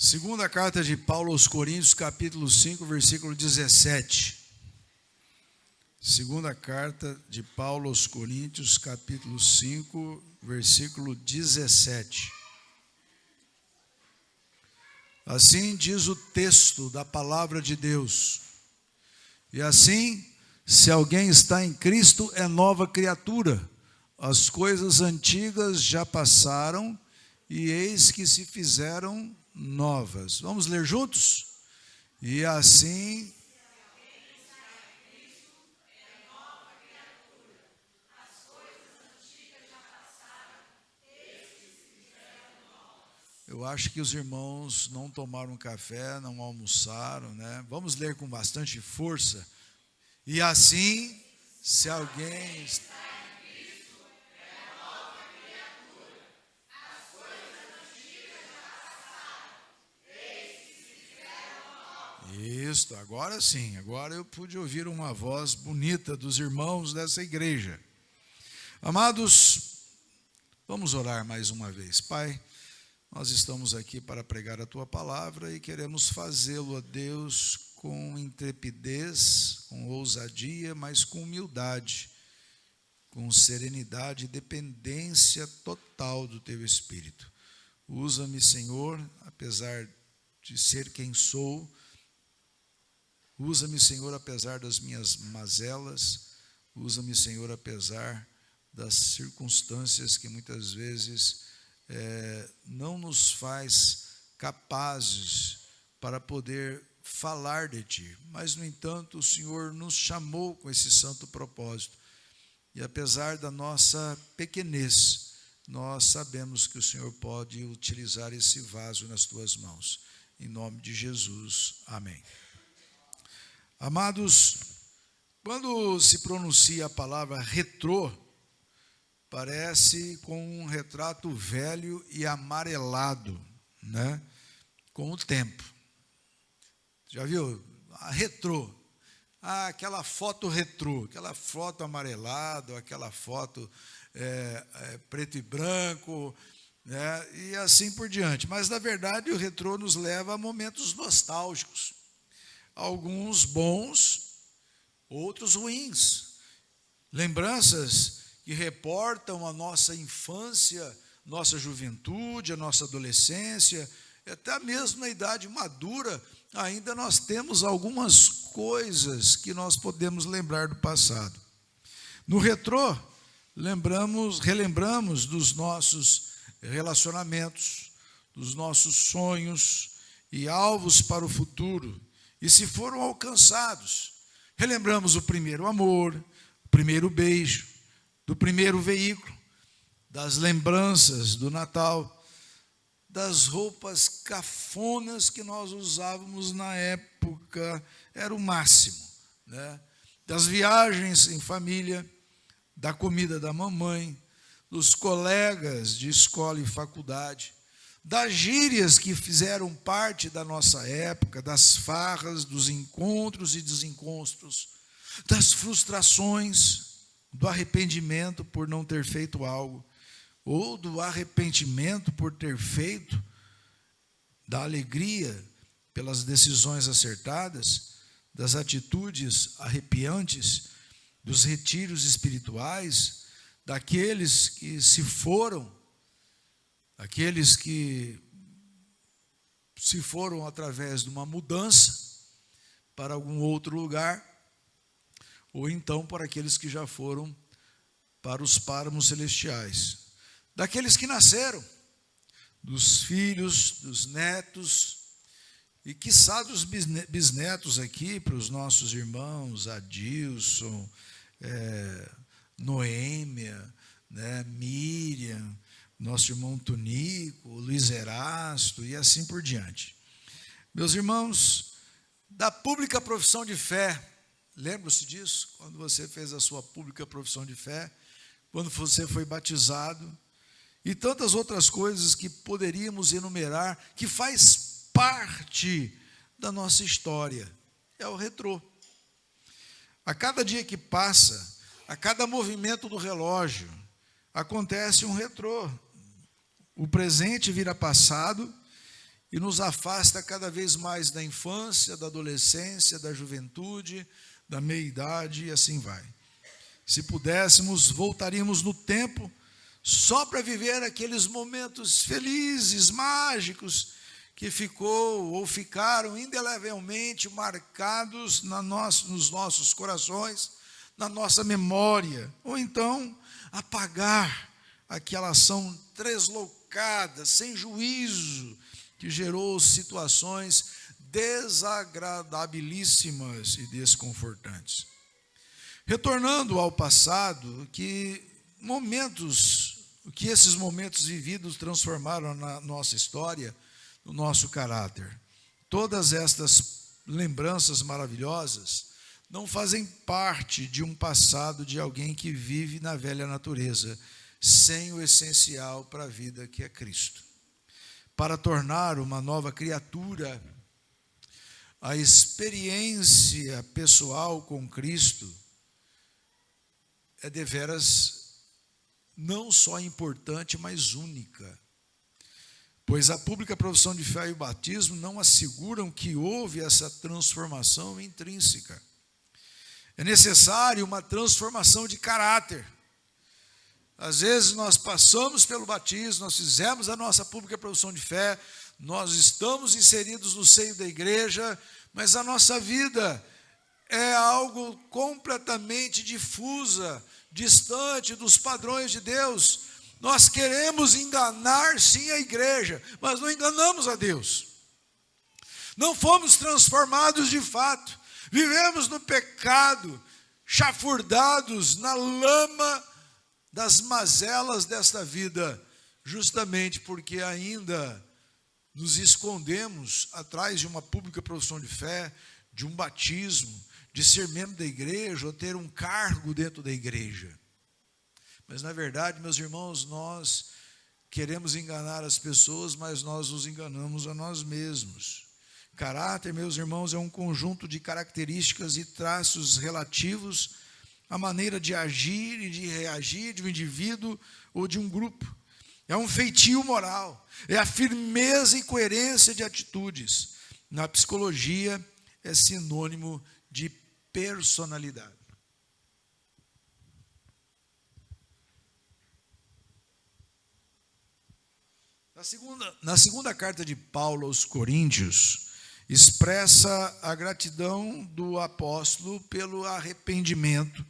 Segunda carta de Paulo aos Coríntios, capítulo 5, versículo 17. Segunda carta de Paulo aos Coríntios, capítulo 5, versículo 17. Assim diz o texto da palavra de Deus. E assim, se alguém está em Cristo, é nova criatura. As coisas antigas já passaram, e eis que se fizeram novas. Vamos ler juntos? E assim, eu acho que os irmãos não tomaram café, não almoçaram, né? Vamos ler com bastante força. E assim, se alguém está Isso, agora sim, agora eu pude ouvir uma voz bonita dos irmãos dessa igreja. Amados, vamos orar mais uma vez. Pai, nós estamos aqui para pregar a Tua palavra e queremos fazê-lo, a Deus, com intrepidez, com ousadia, mas com humildade, com serenidade e dependência total do Teu Espírito. Usa-me, Senhor, apesar de ser quem sou. Usa-me, Senhor, apesar das minhas mazelas. Usa-me, Senhor, apesar das circunstâncias que muitas vezes não nos faz capazes para poder falar de Ti. Mas, no entanto, o Senhor nos chamou com esse santo propósito. E apesar da nossa pequenez, nós sabemos que o Senhor pode utilizar esse vaso nas Tuas mãos. Em nome de Jesus. Amém. Amados, quando se pronuncia a palavra retrô, parece com um retrato velho e amarelado, né? Com o tempo. Já viu? A retrô. Aquela foto retrô, aquela foto amarelada, aquela foto preto e branco, né? E assim por diante. Mas, na verdade, o retrô nos leva a momentos nostálgicos. Alguns bons, outros ruins. Lembranças que reportam a nossa infância, nossa juventude, a nossa adolescência, até mesmo na idade madura, ainda nós temos algumas coisas que nós podemos lembrar do passado. No retrô, relembramos dos nossos relacionamentos, dos nossos sonhos e alvos para o futuro. E se foram alcançados, relembramos o primeiro amor, o primeiro beijo, do primeiro veículo, das lembranças do Natal, das roupas cafonas que nós usávamos na época, era o máximo, né? Das viagens em família, da comida da mamãe, dos colegas de escola e faculdade, das gírias que fizeram parte da nossa época, das farras, dos encontros e desencontros, das frustrações, do arrependimento por não ter feito algo, ou do arrependimento por ter feito, da alegria pelas decisões acertadas, das atitudes arrepiantes, dos retiros espirituais, daqueles que se foram, aqueles que se foram através de uma mudança para algum outro lugar, ou então para aqueles que já foram para os páramos celestiais. Daqueles que nasceram, dos filhos, dos netos, e quiçá dos bisnetos aqui, para os nossos irmãos, Adilson, Noêmia, né, Miriam, nosso irmão Tonico, Luiz Erasto e assim por diante. Meus irmãos, da pública profissão de fé, lembra-se disso? Quando você fez a sua pública profissão de fé, quando você foi batizado, e tantas outras coisas que poderíamos enumerar, que faz parte da nossa história. É o retrô. A cada dia que passa, a cada movimento do relógio, acontece um retrô. O presente vira passado e nos afasta cada vez mais da infância, da adolescência, da juventude, da meia-idade e assim vai. Se pudéssemos, voltaríamos no tempo só para viver aqueles momentos felizes, mágicos, que ficou ou ficaram indelevelmente marcados nos nossos corações, na nossa memória, ou então apagar aquela ação deslocada, sem juízo, que gerou situações desagradabilíssimas e desconfortantes. Retornando ao passado, que esses momentos vividos transformaram na nossa história, no nosso caráter. Todas estas lembranças maravilhosas não fazem parte de um passado de alguém que vive na velha natureza, sem o essencial para a vida, que é Cristo. Para tornar uma nova criatura, a experiência pessoal com Cristo é deveras não só importante, mas única. Pois a pública profissão de fé e o batismo não asseguram que houve essa transformação intrínseca. É necessário uma transformação de caráter. Às vezes nós passamos pelo batismo, nós fizemos a nossa pública profissão de fé, nós estamos inseridos no seio da igreja, mas a nossa vida é algo completamente difusa, distante dos padrões de Deus. Nós queremos enganar sim a igreja, mas não enganamos a Deus. Não fomos transformados de fato. Vivemos no pecado, chafurdados na lama das mazelas desta vida, justamente porque ainda nos escondemos atrás de uma pública profissão de fé, de um batismo, de ser membro da igreja ou ter um cargo dentro da igreja. Mas, na verdade, meus irmãos, nós queremos enganar as pessoas, mas nós nos enganamos a nós mesmos. Caráter, meus irmãos, é um conjunto de características e traços relativos à maneira de agir e de reagir de um indivíduo ou de um grupo. É um feitio moral, é a firmeza e coerência de atitudes. Na psicologia, é sinônimo de personalidade. Na segunda carta de Paulo aos Coríntios, expressa a gratidão do apóstolo pelo arrependimento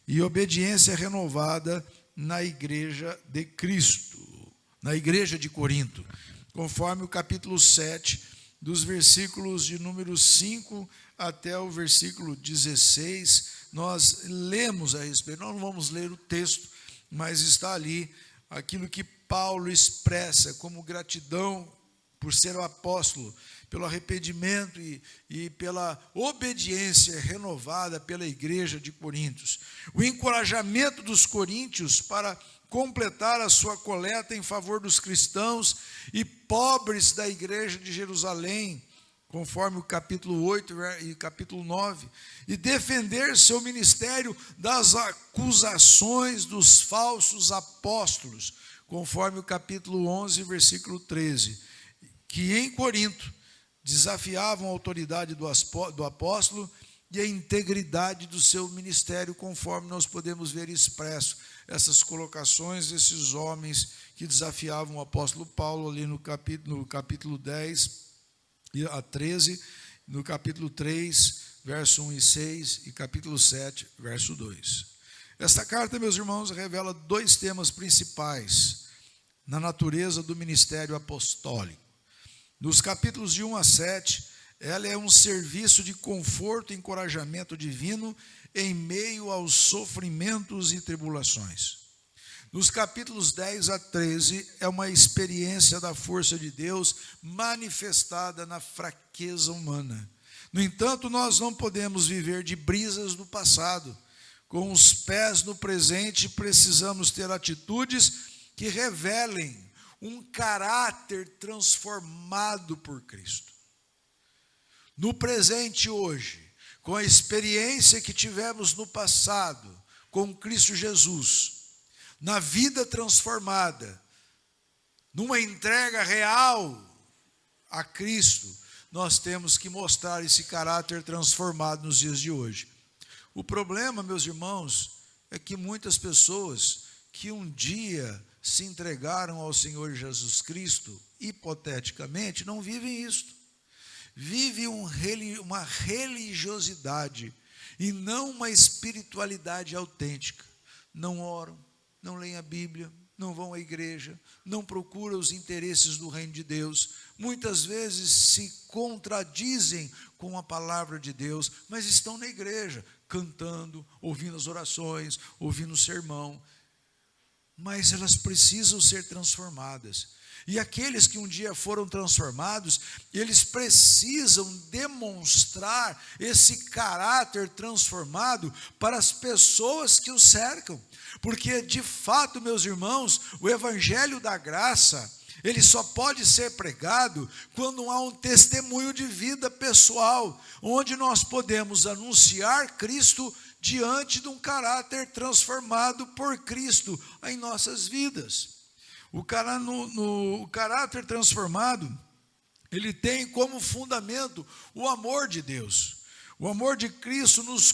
e obediência renovada na igreja de Cristo, na igreja de Corinto, conforme o capítulo 7, dos versículos de número 5 até o versículo 16, nós lemos a respeito, nós não vamos ler o texto, mas está ali aquilo que Paulo expressa como gratidão por ser o apóstolo, pelo arrependimento e pela obediência renovada pela igreja de Coríntios. O encorajamento dos coríntios para completar a sua coleta em favor dos cristãos e pobres da igreja de Jerusalém, conforme o capítulo 8 e capítulo 9, e defender seu ministério das acusações dos falsos apóstolos, conforme o capítulo 11, versículo 13, que em Corinto desafiavam a autoridade do apóstolo e a integridade do seu ministério, conforme nós podemos ver expresso essas colocações desses homens que desafiavam o apóstolo Paulo ali no capítulo 10 a 13, no capítulo 3, verso 1 e 6, e capítulo 7, verso 2. Esta carta, meus irmãos, revela dois temas principais na natureza do ministério apostólico. Nos capítulos de 1 a 7, ela é um serviço de conforto e encorajamento divino em meio aos sofrimentos e tribulações. Nos capítulos 10 a 13, é uma experiência da força de Deus manifestada na fraqueza humana. No entanto, nós não podemos viver de brisas do passado. Com os pés no presente, precisamos ter atitudes que revelem um caráter transformado por Cristo. No presente hoje, com a experiência que tivemos no passado, com Cristo Jesus, na vida transformada, numa entrega real a Cristo, nós temos que mostrar esse caráter transformado nos dias de hoje. O problema, meus irmãos, é que muitas pessoas que um dia se entregaram ao Senhor Jesus Cristo, hipoteticamente, não vivem isto. Vivem uma religiosidade e não uma espiritualidade autêntica. Não oram, não leem a Bíblia, não vão à igreja, não procuram os interesses do reino de Deus. Muitas vezes se contradizem com a palavra de Deus, mas estão na igreja, cantando, ouvindo as orações, ouvindo o sermão. Mas elas precisam ser transformadas. E aqueles que um dia foram transformados, eles precisam demonstrar esse caráter transformado para as pessoas que os cercam. Porque, de fato, meus irmãos, o evangelho da graça, ele só pode ser pregado quando há um testemunho de vida pessoal, onde nós podemos anunciar Cristo diante de um caráter transformado por Cristo em nossas vidas. O caráter transformado, ele tem como fundamento o amor de Deus. O amor de Cristo nos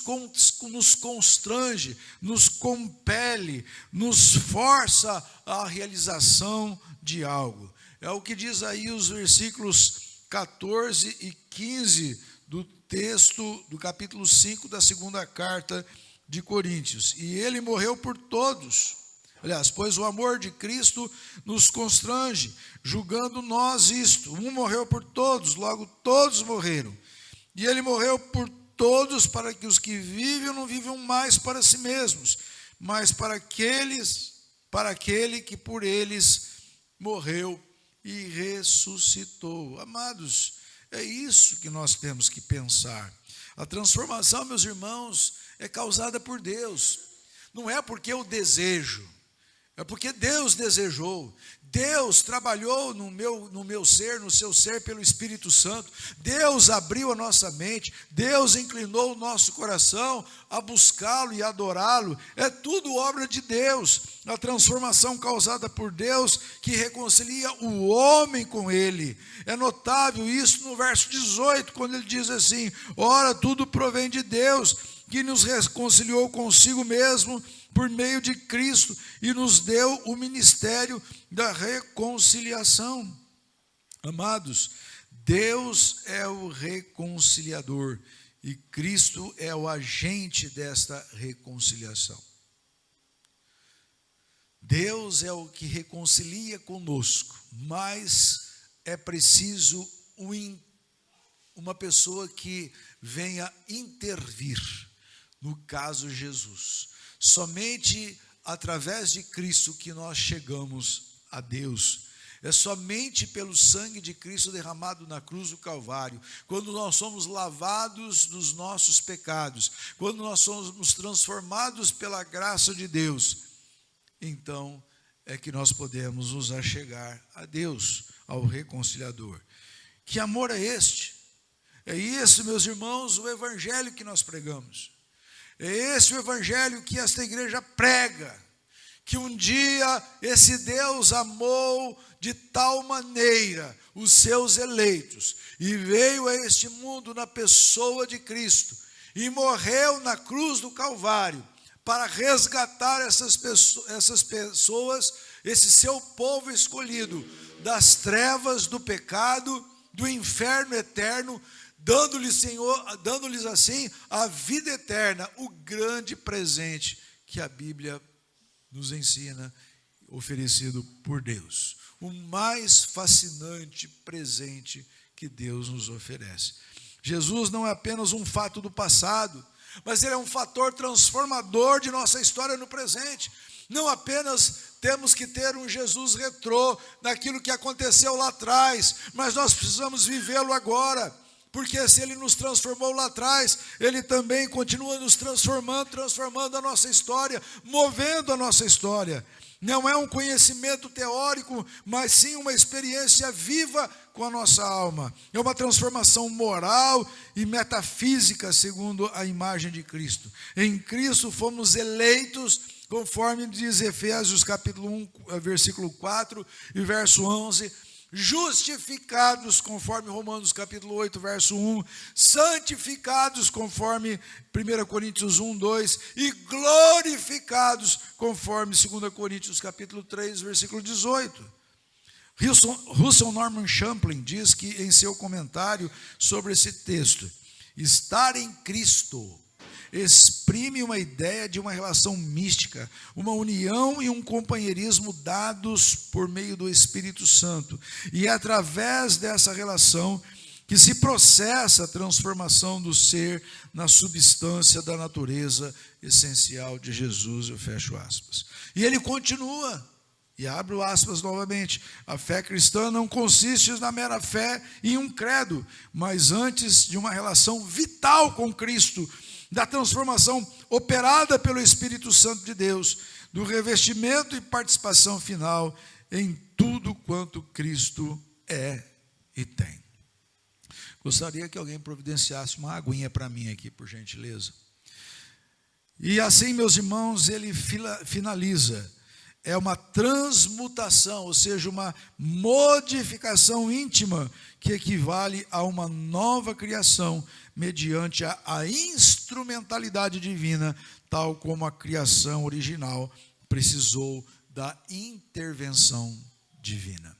constrange, nos compele, nos força à realização de algo. É o que diz aí os versículos 14 e 15 do texto do capítulo 5 da segunda carta de Coríntios. E ele morreu por todos. Aliás, pois o amor de Cristo nos constrange, julgando nós isto. Um morreu por todos, logo todos morreram. E ele morreu por todos, para que os que vivem não vivam mais para si mesmos, mas para aquele que por eles morreu e ressuscitou. Amados, é isso que nós temos que pensar. A transformação, meus irmãos, é causada por Deus. Não é porque eu desejo. É porque Deus desejou, Deus trabalhou no meu ser, no seu ser pelo Espírito Santo, Deus abriu a nossa mente, Deus inclinou o nosso coração a buscá-lo e adorá-lo. É tudo obra de Deus, a transformação causada por Deus que reconcilia o homem com Ele. É notável isso no verso 18, quando ele diz assim: ora, tudo provém de Deus, que nos reconciliou consigo mesmo por meio de Cristo e nos deu o ministério da reconciliação. Amados, Deus é o reconciliador e Cristo é o agente desta reconciliação. Deus é o que reconcilia conosco, mas é preciso uma pessoa que venha intervir, no caso Jesus. Somente através de Cristo que nós chegamos a Deus. É somente pelo sangue de Cristo derramado na cruz do Calvário, quando nós somos lavados dos nossos pecados, quando nós somos transformados pela graça de Deus, então é que nós podemos nos achegar a Deus, ao reconciliador. Que amor é este? É esse, meus irmãos, o evangelho que nós pregamos. É esse o evangelho que esta igreja prega, que um dia esse Deus amou de tal maneira os seus eleitos, e veio a este mundo na pessoa de Cristo, e morreu na cruz do Calvário, para resgatar essas pessoas, esse seu povo escolhido, das trevas, do pecado, do inferno eterno, dando-lhes assim a vida eterna, o grande presente que a Bíblia nos ensina, oferecido por Deus. O mais fascinante presente que Deus nos oferece. Jesus não é apenas um fato do passado, mas ele é um fator transformador de nossa história no presente. Não apenas temos que ter um Jesus retrô daquilo que aconteceu lá atrás, mas nós precisamos vivê-lo agora. Porque se ele nos transformou lá atrás, ele também continua nos transformando a nossa história, movendo a nossa história. Não é um conhecimento teórico, mas sim uma experiência viva com a nossa alma. É uma transformação moral e metafísica, segundo a imagem de Cristo. Em Cristo fomos eleitos, conforme diz Efésios capítulo 1, versículo 4 e verso 11, justificados, conforme Romanos capítulo 8, verso 1, santificados, conforme 1 Coríntios 1, 2, e glorificados, conforme 2 Coríntios capítulo 3, versículo 18. Russell Norman Champlin diz que, em seu comentário sobre esse texto, estar em Cristo exprime uma ideia de uma relação mística, uma união e um companheirismo dados por meio do Espírito Santo. E é através dessa relação que se processa a transformação do ser na substância da natureza essencial de Jesus, eu fecho aspas. E ele continua, e abro aspas novamente, a fé cristã não consiste na mera fé em um credo, mas antes de uma relação vital com Cristo, da transformação operada pelo Espírito Santo de Deus, do revestimento e participação final em tudo quanto Cristo é e tem. Gostaria que alguém providenciasse uma aguinha para mim aqui, por gentileza. E assim, meus irmãos, ele finaliza. É uma transmutação, ou seja, uma modificação íntima que equivale a uma nova criação mediante a instrumentalidade divina, tal como a criação original precisou da intervenção divina.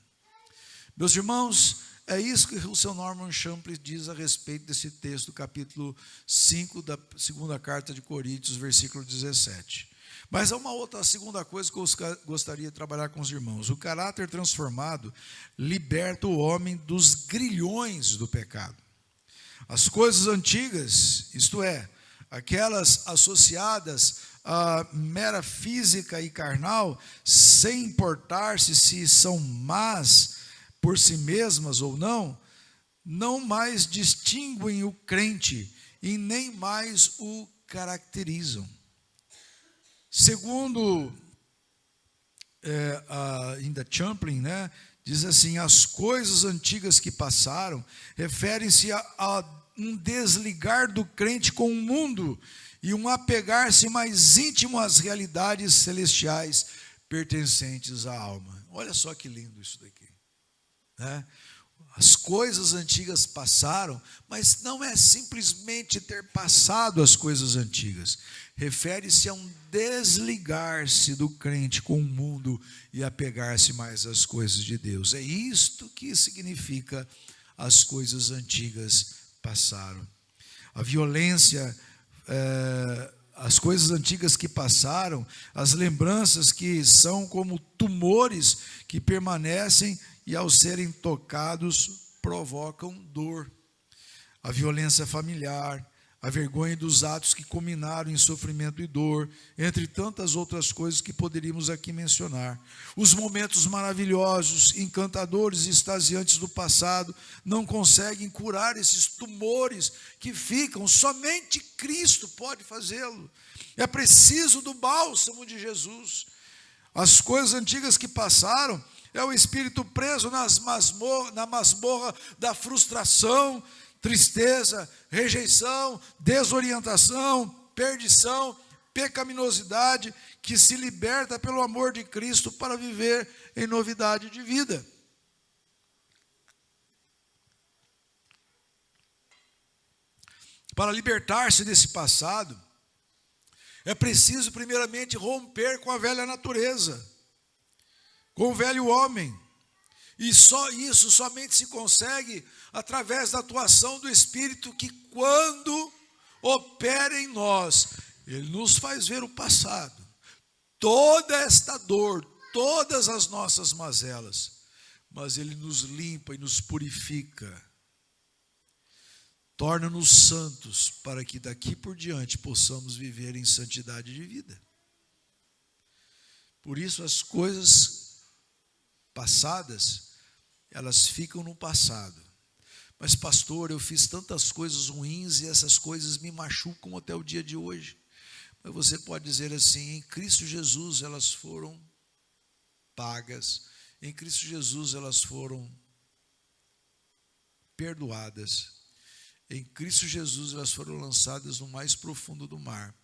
Meus irmãos, é isso que Russell Norman Champlin diz a respeito desse texto, capítulo 5 da segunda carta de Coríntios, versículo 17. Mas há uma outra segunda coisa que eu gostaria de trabalhar com os irmãos. O caráter transformado liberta o homem dos grilhões do pecado. As coisas antigas, isto é, aquelas associadas à mera física e carnal, sem importar-se se são más por si mesmas ou não, não mais distinguem o crente e nem mais o caracterizam. Segundo ainda Champlin, diz assim, as coisas antigas que passaram referem-se a um desligar do crente com o mundo e um apegar-se mais íntimo às realidades celestiais pertencentes à alma. Olha só que lindo isso daqui, né? As coisas antigas passaram, mas não é simplesmente ter passado as coisas antigas. Refere-se a um desligar-se do crente com o mundo e apegar-se mais às coisas de Deus. É isto que significa as coisas antigas passaram. A violência, as coisas antigas que passaram, as lembranças que são como tumores que permanecem e ao serem tocados provocam dor. A violência familiar, a vergonha dos atos que culminaram em sofrimento e dor, entre tantas outras coisas que poderíamos aqui mencionar. Os momentos maravilhosos, encantadores e extasiantes do passado não conseguem curar esses tumores que ficam, somente Cristo pode fazê-lo. É preciso do bálsamo de Jesus. As coisas antigas que passaram é o espírito preso na masmorra da frustração, tristeza, rejeição, desorientação, perdição, pecaminosidade, que se liberta pelo amor de Cristo para viver em novidade de vida. Para libertar-se desse passado, é preciso primeiramente romper com a velha natureza, com o velho homem. E só isso somente se consegue através da atuação do Espírito, que quando opera em nós, ele nos faz ver o passado, toda esta dor, todas as nossas mazelas, mas ele nos limpa e nos purifica, torna-nos santos, para que daqui por diante possamos viver em santidade de vida. Por isso as coisas passadas, elas ficam no passado. Mas pastor, eu fiz tantas coisas ruins e essas coisas me machucam até o dia de hoje. Mas você pode dizer assim, em Cristo Jesus elas foram pagas, em Cristo Jesus elas foram perdoadas, em Cristo Jesus elas foram lançadas no mais profundo do mar,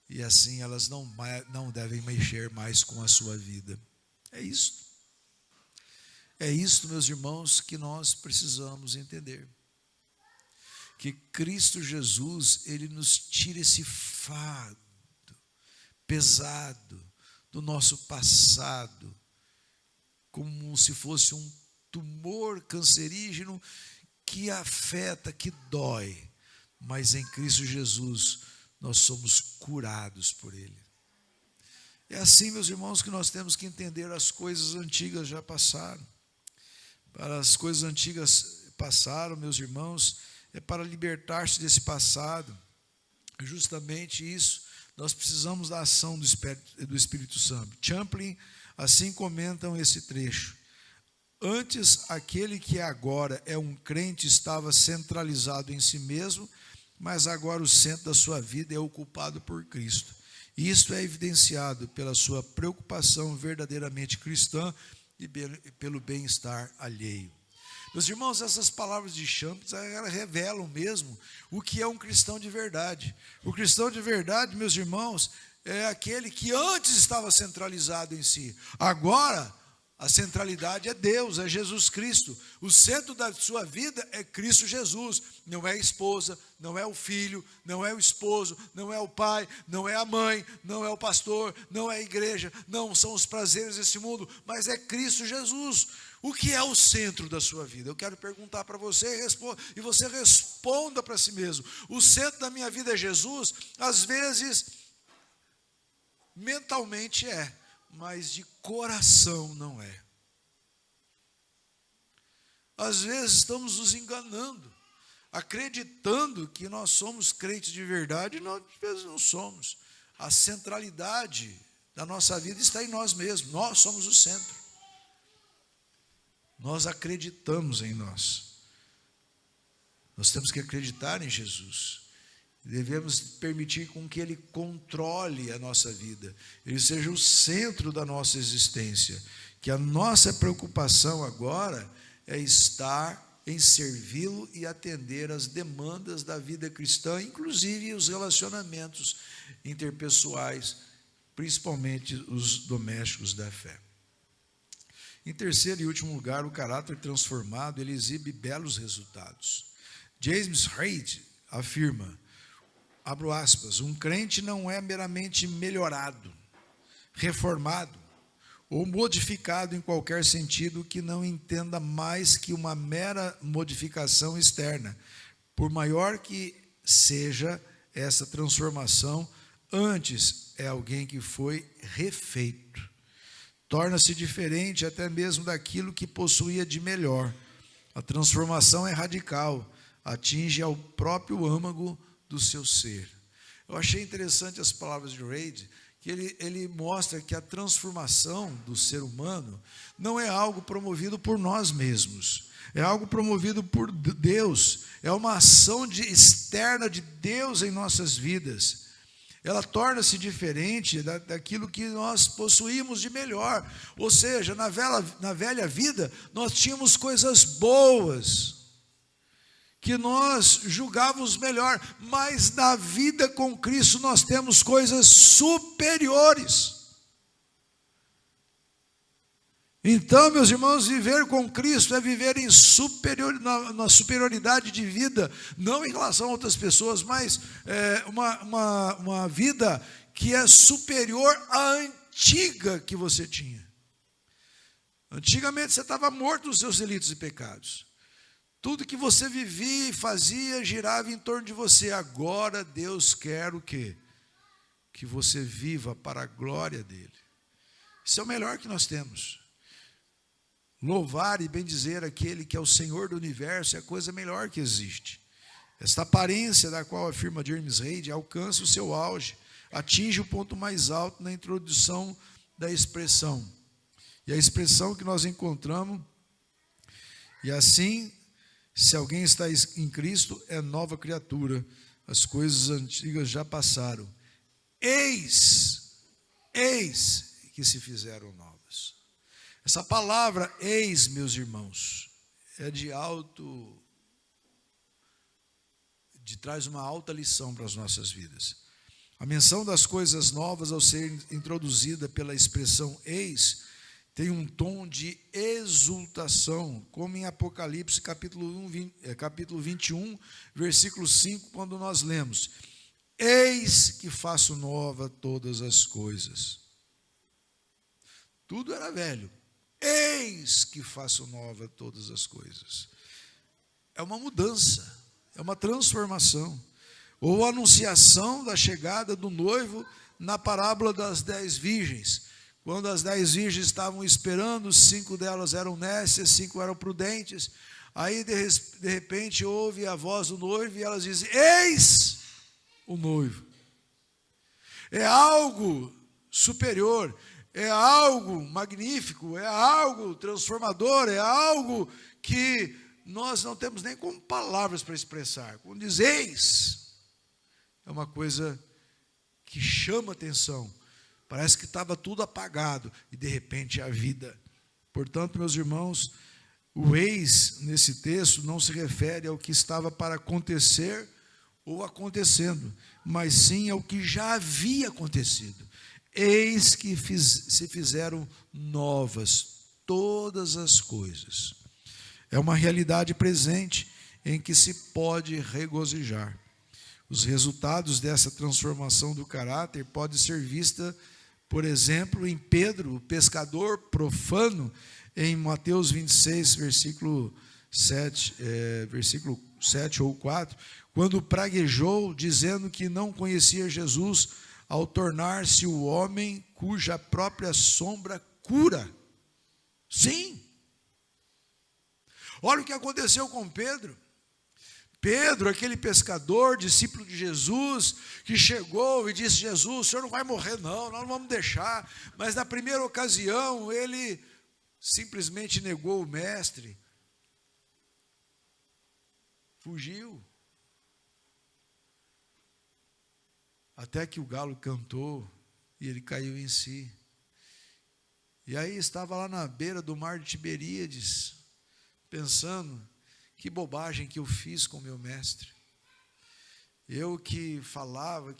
e assim elas não devem mexer mais com a sua vida. É isso. É isso, meus irmãos, que nós precisamos entender. Que Cristo Jesus, Ele nos tira esse fardo pesado do nosso passado, como se fosse um tumor cancerígeno que afeta, que dói. Mas em Cristo Jesus, nós somos curados por Ele. É assim, meus irmãos, que nós temos que entender: as coisas antigas já passaram. Para as coisas antigas passaram, meus irmãos, é para libertar-se desse passado. Justamente isso, nós precisamos da ação do Espírito Santo. Champlin assim comentam esse trecho: antes, aquele que agora é um crente estava centralizado em si mesmo, mas agora o centro da sua vida é ocupado por Cristo. Isto é evidenciado pela sua preocupação verdadeiramente cristã e pelo bem-estar alheio. Meus irmãos, essas palavras de Champlin, elas revelam mesmo o que é um cristão de verdade. O cristão de verdade, meus irmãos, é aquele que antes estava centralizado em si. Agora, a centralidade é Deus, é Jesus Cristo. O centro da sua vida é Cristo Jesus. Não é a esposa, não é o filho, não é o esposo, não é o pai, não é a mãe, não é o pastor, não é a igreja, não são os prazeres desse mundo, mas é Cristo Jesus. O que é o centro da sua vida? Eu quero perguntar para você e você responda para si mesmo. O centro da minha vida é Jesus? Às vezes, mentalmente é, mas de coração não é. Às vezes estamos nos enganando, acreditando que nós somos crentes de verdade, e nós às vezes não somos. A centralidade da nossa vida está em nós mesmos, nós somos o centro. Nós acreditamos em nós. Nós temos que acreditar em Jesus. Devemos permitir com que Ele controle a nossa vida, Ele seja o centro da nossa existência, que a nossa preocupação agora é estar em servi-lo e atender às demandas da vida cristã, inclusive os relacionamentos interpessoais, principalmente os domésticos da fé. Em terceiro e último lugar, o caráter transformado, ele exibe belos resultados. James Reid afirma, abro aspas, um crente não é meramente melhorado, reformado ou modificado em qualquer sentido que não entenda mais que uma mera modificação externa, por maior que seja essa transformação. Antes é alguém que foi refeito, torna-se diferente até mesmo daquilo que possuía de melhor. A transformação é radical, atinge ao próprio âmago do seu ser. Eu achei interessante as palavras de Reid, que ele mostra que a transformação do ser humano não é algo promovido por nós mesmos, é algo promovido por Deus, é uma ação externa de Deus em nossas vidas. Ela torna-se diferente daquilo que nós possuímos de melhor. Ou seja, na velha vida, nós tínhamos coisas boas, que nós julgávamos melhor, mas na vida com Cristo nós temos coisas superiores. Então, meus irmãos, viver com Cristo é viver na superioridade de vida, não em relação a outras pessoas, mas uma vida que é superior à antiga que você tinha. Antigamente você estava morto nos seus delitos e pecados. Tudo que você vivia e fazia girava em torno de você. Agora Deus quer o quê? Que você viva para a glória dele. Isso é o melhor que nós temos. Louvar e bendizer aquele que é o Senhor do universo é a coisa melhor que existe. Esta aparência da qual afirma James Reid alcança o seu auge, atinge o ponto mais alto na introdução da expressão. E a expressão que nós encontramos, e assim, se alguém está em Cristo, é nova criatura, as coisas antigas já passaram. Eis que se fizeram novas. Essa palavra eis, meus irmãos, traz uma alta lição para as nossas vidas. A menção das coisas novas, ao ser introduzida pela expressão eis, tem um tom de exultação, como em Apocalipse capítulo 21, versículo 5, quando nós lemos: eis que faço nova todas as coisas. Tudo era velho. Eis que faço nova todas as coisas. É uma mudança, é uma transformação. Ou a anunciação da chegada do noivo na parábola das 10 virgens. Quando as 10 virgens estavam esperando, 5 delas eram nécias, 5 eram prudentes. Aí, de repente, ouve a voz do noivo e elas dizem: eis o noivo. É algo superior, é algo magnífico, é algo transformador, é algo que nós não temos nem como palavras para expressar. Quando diz eis, é uma coisa que chama atenção. Parece que estava tudo apagado e de repente a vida. Portanto, meus irmãos, o eis nesse texto não se refere ao que estava para acontecer ou acontecendo, mas sim ao que já havia acontecido. Eis que se fizeram novas todas as coisas. É uma realidade presente em que se pode regozijar. Os resultados dessa transformação do caráter podem ser vistos, por exemplo, em Pedro, o pescador profano, em Mateus 26, versículo 7 ou 4, quando praguejou, dizendo que não conhecia Jesus, ao tornar-se o homem cuja própria sombra cura. Sim. Olha o que aconteceu com Pedro. Pedro, aquele pescador, discípulo de Jesus, que chegou e disse: Jesus, o senhor não vai morrer não, nós não vamos deixar. Mas na primeira ocasião, ele simplesmente negou o mestre. Fugiu. Até que o galo cantou e ele caiu em si. E aí estava lá na beira do mar de Tiberíades, pensando: que bobagem que eu fiz com meu mestre. Eu que falava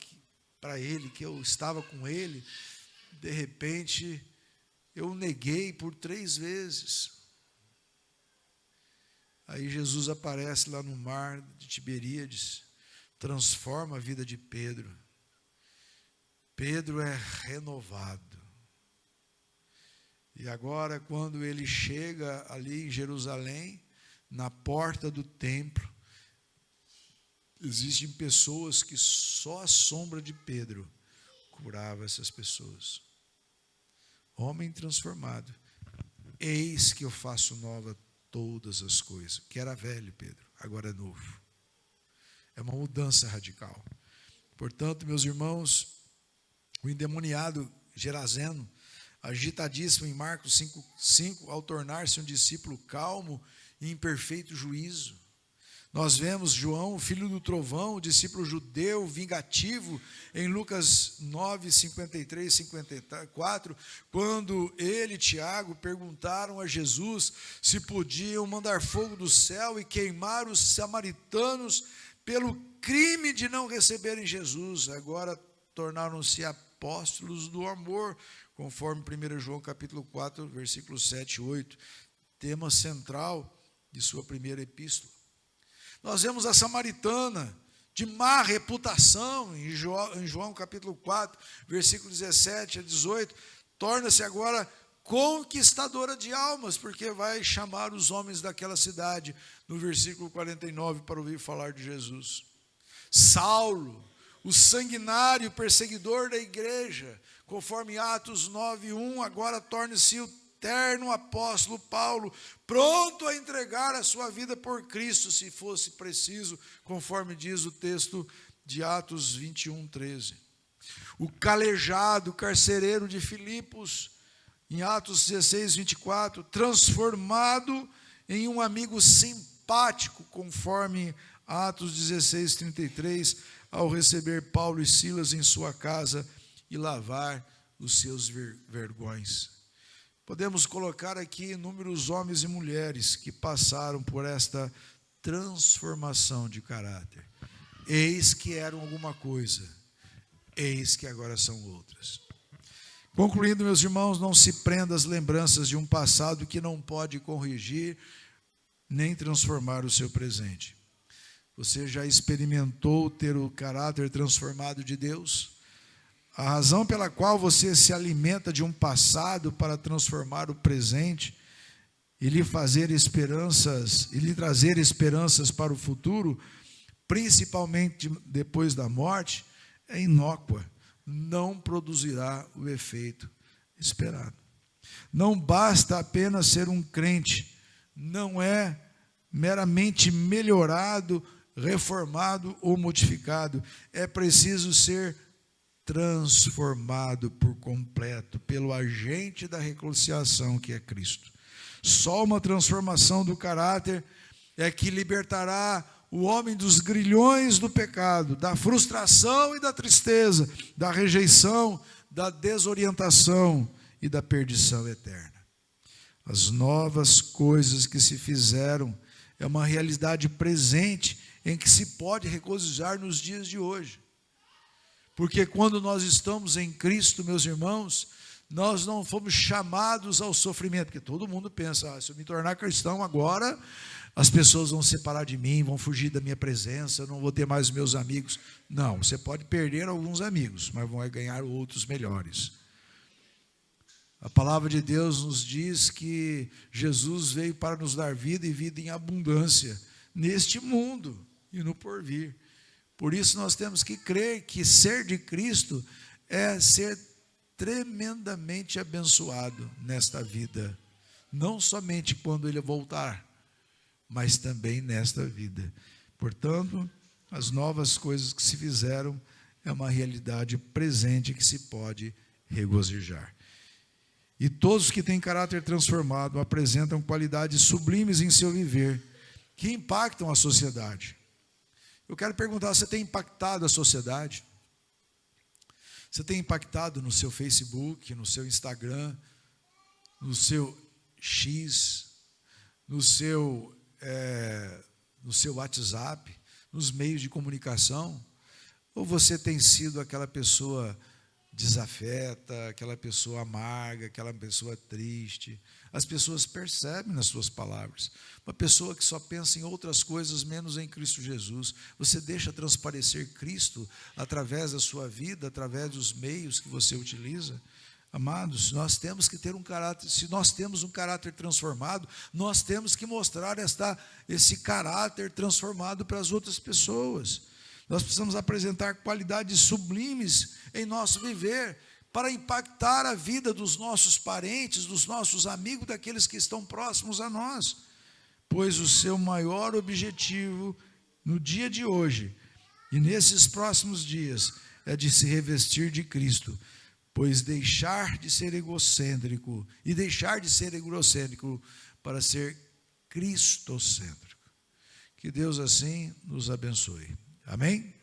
para ele que eu estava com ele, de repente eu neguei por 3 vezes. Aí Jesus aparece lá no mar de Tiberíades, transforma a vida de Pedro. Pedro é renovado. E agora, quando ele chega ali em Jerusalém, na porta do templo, existem pessoas que só a sombra de Pedro curava essas pessoas. Homem transformado. Eis que eu faço nova todas as coisas. Que era velho, Pedro, agora é novo. É uma mudança radical. Portanto, meus irmãos, o endemoniado Gerazeno, agitadíssimo em Marcos 5:5, ao tornar-se um discípulo calmo e em perfeito juízo. Nós vemos João, filho do trovão, discípulo judeu, vingativo, em Lucas 9:53, 54, quando ele e Tiago perguntaram a Jesus se podiam mandar fogo do céu e queimar os samaritanos pelo crime de não receberem Jesus. Agora tornaram-se apóstolos do amor, conforme 1 João capítulo 4, versículos 7 e 8, tema central de sua primeira epístola. Nós vemos a samaritana de má reputação, em João capítulo 4, versículo 17 a 18, torna-se agora conquistadora de almas, porque vai chamar os homens daquela cidade, no versículo 49, para ouvir falar de Jesus. Saulo, o sanguinário perseguidor da igreja, conforme Atos 9:1, agora torna-se o eterno apóstolo Paulo, pronto a entregar a sua vida por Cristo, se fosse preciso, conforme diz o texto de Atos 21:13. O calejado carcereiro de Filipos, em Atos 16:24, transformado em um amigo simpático, conforme Atos 16:33, ao receber Paulo e Silas em sua casa e lavar os seus vergões. Podemos colocar aqui inúmeros homens e mulheres que passaram por esta transformação de caráter. Eis que eram alguma coisa, eis que agora são outras. Concluindo, meus irmãos, não se prenda às lembranças de um passado que não pode corrigir nem transformar o seu presente. Você já experimentou ter o caráter transformado de Deus? A razão pela qual você se alimenta de um passado para transformar o presente e lhe trazer esperanças para o futuro, principalmente depois da morte, é inócua, não produzirá o efeito esperado. Não basta apenas ser um crente, não é meramente melhorado, reformado ou modificado, é preciso ser transformado por completo pelo agente da reconciliação, que é Cristo. Só uma transformação do caráter é que libertará o homem dos grilhões do pecado, da frustração e da tristeza, da rejeição, da desorientação e da perdição eterna. As novas coisas que se fizeram é uma realidade presente em que se pode regozijar nos dias de hoje. Porque quando nós estamos em Cristo, meus irmãos, nós não fomos chamados ao sofrimento, porque todo mundo pensa, se eu me tornar cristão agora, as pessoas vão se separar de mim, vão fugir da minha presença, eu não vou ter mais os meus amigos. Não, você pode perder alguns amigos, mas vai ganhar outros melhores. A palavra de Deus nos diz que Jesus veio para nos dar vida e vida em abundância, neste mundo e no porvir. Por isso nós temos que crer que ser de Cristo é ser tremendamente abençoado nesta vida, não somente quando Ele voltar, mas também nesta vida. Portanto, as novas coisas que se fizeram é uma realidade presente que se pode regozijar. E todos que têm caráter transformado apresentam qualidades sublimes em seu viver, que impactam a sociedade. Eu quero perguntar, você tem impactado a sociedade? Você tem impactado no seu Facebook, no seu Instagram, no seu X, no seu WhatsApp, nos meios de comunicação? Ou você tem sido aquela pessoa desafeta, aquela pessoa amarga, aquela pessoa triste? As pessoas percebem nas suas palavras. Uma pessoa que só pensa em outras coisas menos em Cristo Jesus. Você deixa transparecer Cristo através da sua vida, através dos meios que você utiliza? Amados, nós temos que ter um caráter, se nós temos um caráter transformado, nós temos que mostrar esse caráter transformado para as outras pessoas. Nós precisamos apresentar qualidades sublimes em nosso viver, para impactar a vida dos nossos parentes, dos nossos amigos, daqueles que estão próximos a nós. Pois o seu maior objetivo no dia de hoje e nesses próximos dias é de se revestir de Cristo, pois deixar de ser egocêntrico para ser cristocêntrico. Que Deus assim nos abençoe. Amém?